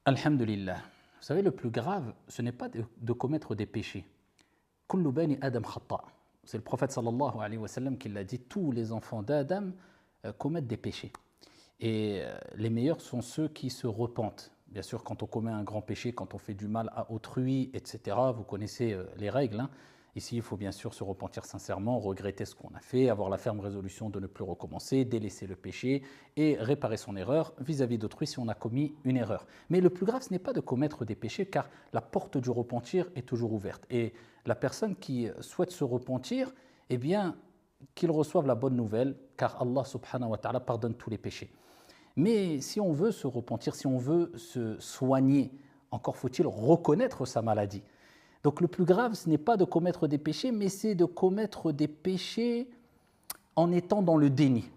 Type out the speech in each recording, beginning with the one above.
Alhamdulillah. Vous savez, le plus grave, ce n'est pas de commettre des péchés. Kullu bani Adam khata. C'est le prophète sallallahu alayhi wa sallam qui l'a dit, tous les enfants d'Adam commettent des péchés. Et les meilleurs sont ceux qui se repentent. Bien sûr, quand on commet un grand péché, quand on fait du mal à autrui, etc., vous connaissez les règles. Ici, il faut bien sûr se repentir sincèrement, regretter ce qu'on a fait, avoir la ferme résolution de ne plus recommencer, délaisser le péché et réparer son erreur vis-à-vis d'autrui si on a commis une erreur. Mais le plus grave, ce n'est pas de commettre des péchés, car la porte du repentir est toujours ouverte. Et la personne qui souhaite se repentir, eh bien, qu'il reçoive la bonne nouvelle, car Allah subhanahu wa ta'ala pardonne tous les péchés. Mais si on veut se repentir, si on veut se soigner, encore faut-il reconnaître sa maladie. Donc le plus grave, ce n'est pas de commettre des péchés, mais c'est de commettre des péchés en étant dans le déni,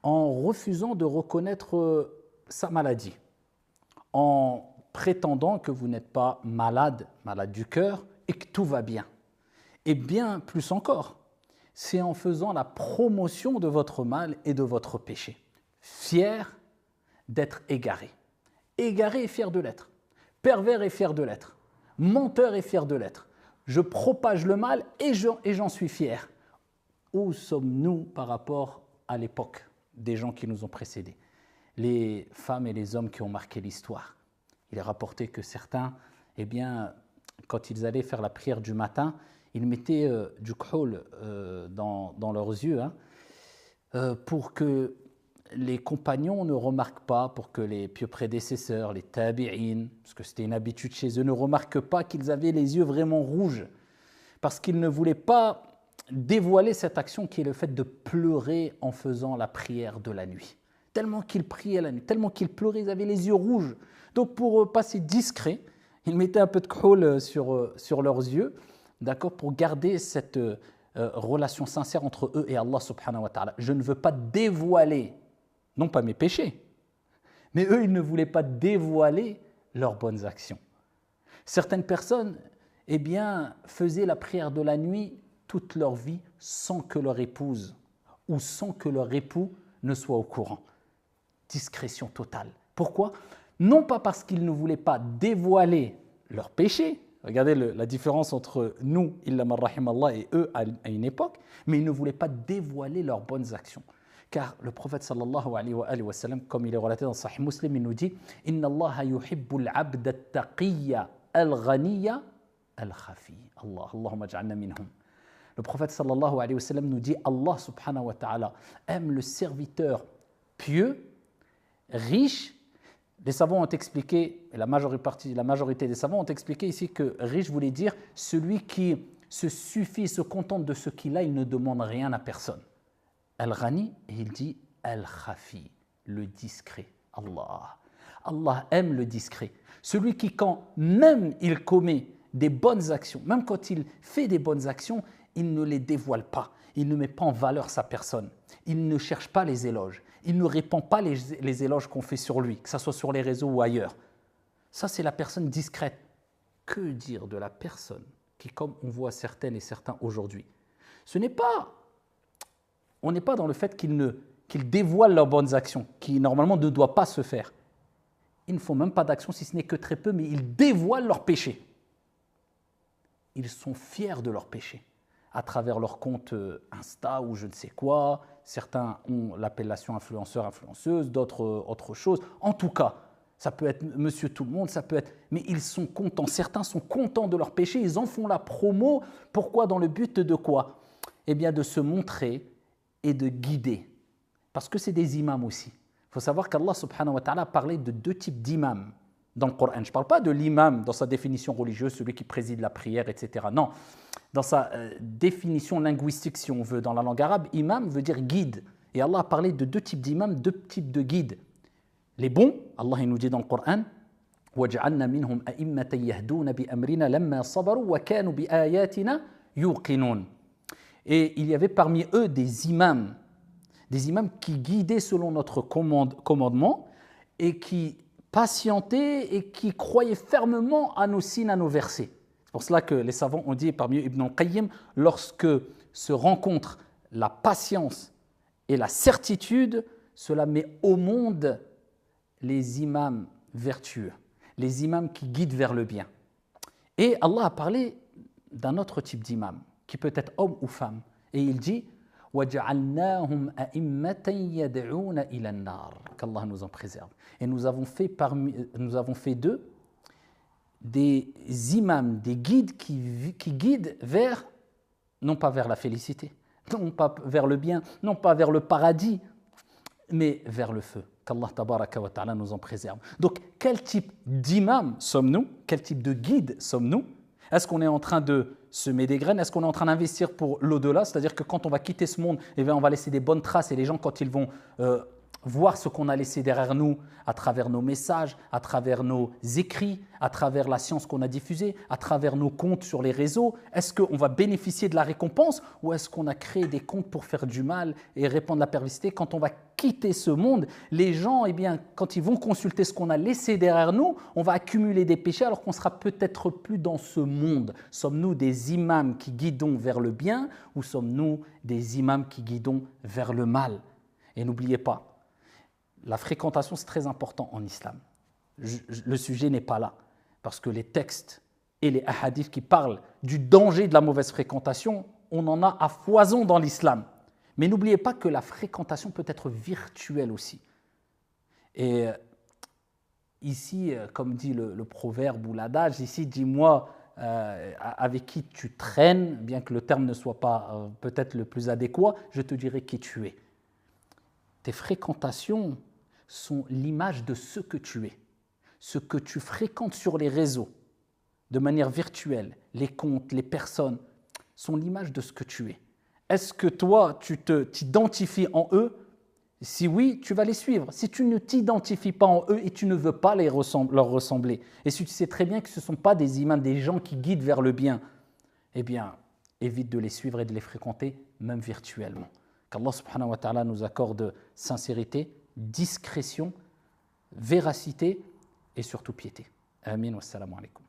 en refusant de reconnaître sa maladie, en prétendant que vous n'êtes pas malade, malade du cœur, et que tout va bien. Et bien plus encore, c'est en faisant la promotion de votre mal et de votre péché, fier d'être égaré. Égaré et fier de l'être, pervers et fier de l'être, menteur et fier de l'être. Je propage le mal et j'en suis fier. Où sommes-nous par rapport à l'époque des gens qui nous ont précédés? Les femmes et les hommes qui ont marqué l'histoire. Il est rapporté que certains, eh bien, quand ils allaient faire la prière du matin, ils mettaient du khol dans leurs yeux pour que les compagnons ne remarquent pas, pour que les pieux prédécesseurs, les tabi'in, parce que c'était une habitude chez eux, ne remarquent pas qu'ils avaient les yeux vraiment rouges, parce qu'ils ne voulaient pas dévoiler cette action qui est le fait de pleurer en faisant la prière de la nuit. Tellement qu'ils priaient la nuit, tellement qu'ils pleuraient, ils avaient les yeux rouges. Donc pour passer discret, ils mettaient un peu de khol sur leurs yeux, d'accord, pour garder cette relation sincère entre eux et Allah subhanahu wa ta'ala. Je ne veux pas dévoiler, non pas mes péchés, mais eux, ils ne voulaient pas dévoiler leurs bonnes actions. Certaines personnes, eh bien, faisaient la prière de la nuit toute leur vie sans que leur épouse ou sans que leur époux ne soit au courant. Discrétion totale. Pourquoi? Non pas parce qu'ils ne voulaient pas dévoiler leurs péchés. Regardez la différence entre nous, illa man rahimallah, et eux à une époque, mais ils ne voulaient pas dévoiler leurs bonnes actions. Car le prophète sallallahu alayhi wa sallam, comme il est relaté dans Sahih Muslim, il nous dit Inna Allah yuhibbul abd at-taqiyya al-ghaniyya al-khafi. Allahumma ja'alna minhum. Le prophète sallallahu alayhi wa sallam nous dit Allah subhanahu wa ta'ala aime le serviteur pieux, riche. Les savants ont expliqué, et la majorité des savants ont expliqué ici que riche voulait dire celui qui se suffit, se contente de ce qu'il a, il ne demande rien à personne. Al-Ghani, et il dit Al-Khafi, le discret. Allah aime le discret. Celui qui, quand même il commet des bonnes actions, même quand il fait des bonnes actions, il ne les dévoile pas. Il ne met pas en valeur sa personne. Il ne cherche pas les éloges. Il ne répand pas les éloges qu'on fait sur lui, que ce soit sur les réseaux ou ailleurs. Ça, c'est la personne discrète. Que dire de la personne qui, comme on voit certaines et certains aujourd'hui, on n'est pas dans le fait qu'ils dévoilent leurs bonnes actions, qui normalement ne doivent pas se faire. Ils ne font même pas d'action, si ce n'est que très peu, mais ils dévoilent leurs péchés. Ils sont fiers de leurs péchés, à travers leur compte Insta ou je ne sais quoi. Certains ont l'appellation influenceur, influenceuse, d'autres autre chose. En tout cas, ça peut être monsieur tout le monde, ça peut être... Mais ils sont contents, certains sont contents de leurs péchés, ils en font la promo. Pourquoi? Dans le but de quoi? Eh bien de se montrer et de guider. Parce que c'est des imams aussi. Il faut savoir qu'Allah subhanahu wa ta'ala a parlé de deux types d'imams dans le Coran. Je ne parle pas de l'imam dans sa définition religieuse, celui qui préside la prière, etc. Non, dans sa définition linguistique, si on veut, dans la langue arabe, imam veut dire guide. Et Allah a parlé de deux types d'imams, deux types de guides. Les bons, Allah il nous dit dans le Coran, وَجَعَلْنَا مِنْهُمْ أَئِمَّةً يَهْدُونَ بِأَمْرِنَا لَمَّا صَبَرُوا وَكَانُوا بِآيَاتِنَا يُوقِنُونَ. Et il y avait parmi eux des imams qui guidaient selon notre commandement et qui patientaient et qui croyaient fermement à nos signes, à nos versets. C'est pour cela que les savants ont dit, parmi eux Ibn al-Qayyim, lorsque se rencontrent la patience et la certitude, cela met au monde les imams vertueux, les imams qui guident vers le bien. Et Allah a parlé d'un autre type d'imam, qui peut être homme ou femme. Et il dit وَجَعَلْنَاهُمْ أَئِمَّةً يَدْعُونَ إِلَى النَّارِ. Qu'Allah nous en préserve. Et nous avons fait d'eux des imams, des guides qui guident vers, non pas vers la félicité, non pas vers le bien, non pas vers le paradis, mais vers le feu. Qu'Allah tabaraka wa ta'ala nous en préserve. Donc, quel type d'imam sommes-nous? Quel type de guide sommes-nous? Est-ce qu'on est en train de semer des graines? Est-ce qu'on est en train d'investir pour l'au-delà? C'est-à-dire que quand on va quitter ce monde, eh bien, on va laisser des bonnes traces et les gens, quand ils vont voir ce qu'on a laissé derrière nous à travers nos messages, à travers nos écrits, à travers la science qu'on a diffusée, à travers nos comptes sur les réseaux, est-ce qu'on va bénéficier de la récompense ou est-ce qu'on a créé des comptes pour faire du mal et répandre la perversité? Quand on va quitter ce monde, les gens, eh bien, quand ils vont consulter ce qu'on a laissé derrière nous, on va accumuler des péchés alors qu'on ne sera peut-être plus dans ce monde. Sommes-nous des imams qui guidons vers le bien ou sommes-nous des imams qui guidons vers le mal? Et n'oubliez pas, la fréquentation, c'est très important en islam. Le sujet n'est pas là, parce que les textes et les hadiths qui parlent du danger de la mauvaise fréquentation, on en a à foison dans l'islam. Mais n'oubliez pas que la fréquentation peut être virtuelle aussi. Et ici, comme dit le proverbe ou l'adage, ici, dis-moi avec qui tu traînes, bien que le terme ne soit pas peut-être le plus adéquat, je te dirai qui tu es. Tes fréquentations sont l'image de ce que tu es. Ce que tu fréquentes sur les réseaux, de manière virtuelle, les comptes, les personnes, sont l'image de ce que tu es. Est-ce que toi, tu t'identifies en eux? Si oui, tu vas les suivre. Si tu ne t'identifies pas en eux et tu ne veux pas leur ressembler, et si tu sais très bien que ce ne sont pas des imams, des gens qui guident vers le bien, eh bien, évite de les suivre et de les fréquenter, même virtuellement. Qu'Allah subhanahu wa ta'ala nous accorde sincérité, discrétion, véracité et surtout piété. Amin wa salamu alaikum.